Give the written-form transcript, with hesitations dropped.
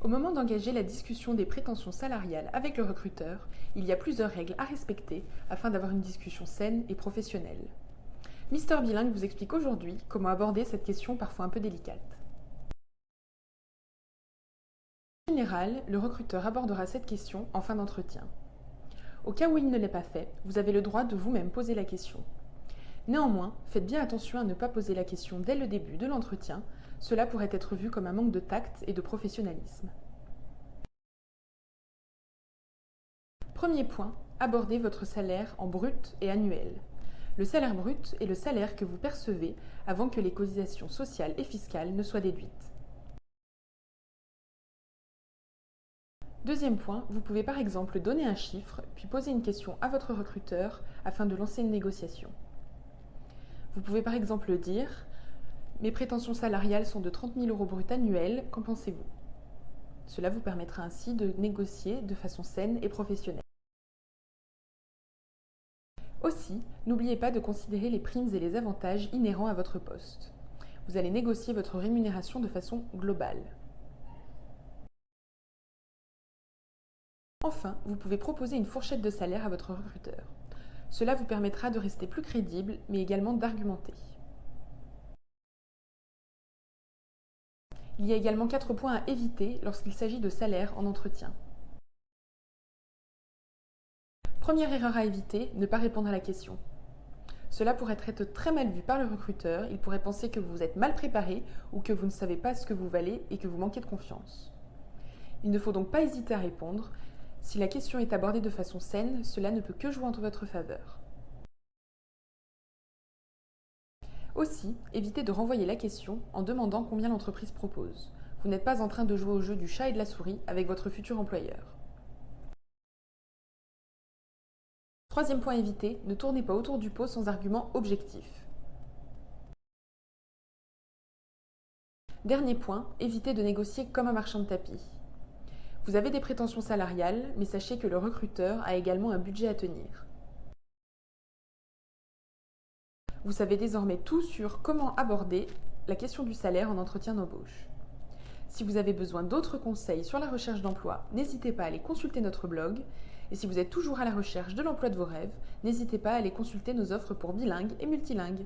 Au moment d'engager la discussion des prétentions salariales avec le recruteur, il y a plusieurs règles à respecter afin d'avoir une discussion saine et professionnelle. Mister Bilingue vous explique aujourd'hui comment aborder cette question parfois un peu délicate. En général, le recruteur abordera cette question en fin d'entretien. Au cas où il ne l'ait pas fait, vous avez le droit de vous-même poser la question. Néanmoins, faites bien attention à ne pas poser la question dès le début de l'entretien, cela pourrait être vu comme un manque de tact et de professionnalisme. Premier point, abordez votre salaire en brut et annuel. Le salaire brut est le salaire que vous percevez avant que les cotisations sociales et fiscales ne soient déduites. Deuxième point, vous pouvez par exemple donner un chiffre, puis poser une question à votre recruteur afin de lancer une négociation. Vous pouvez par exemple dire « Mes prétentions salariales sont de 30 000 € brut annuels, qu'en pensez-vous » Cela vous permettra ainsi de négocier de façon saine et professionnelle. Aussi, n'oubliez pas de considérer les primes et les avantages inhérents à votre poste. Vous allez négocier votre rémunération de façon globale. Enfin, vous pouvez proposer une fourchette de salaire à votre recruteur. Cela vous permettra de rester plus crédible, mais également d'argumenter. Il y a également 4 points à éviter lorsqu'il s'agit de salaire en entretien. Première erreur à éviter, ne pas répondre à la question. Cela pourrait être très mal vu par le recruteur, il pourrait penser que vous êtes mal préparé ou que vous ne savez pas ce que vous valez et que vous manquez de confiance. Il ne faut donc pas hésiter à répondre. Si la question est abordée de façon saine, cela ne peut que jouer en votre faveur. Aussi, évitez de renvoyer la question en demandant combien l'entreprise propose. Vous n'êtes pas en train de jouer au jeu du chat et de la souris avec votre futur employeur. Troisième point à éviter, ne tournez pas autour du pot sans argument objectif. Dernier point, évitez de négocier comme un marchand de tapis. Vous avez des prétentions salariales, mais sachez que le recruteur a également un budget à tenir. Vous savez désormais tout sur comment aborder la question du salaire en entretien d'embauche. Si vous avez besoin d'autres conseils sur la recherche d'emploi, n'hésitez pas à aller consulter notre blog. Et si vous êtes toujours à la recherche de l'emploi de vos rêves, n'hésitez pas à aller consulter nos offres pour bilingues et multilingues.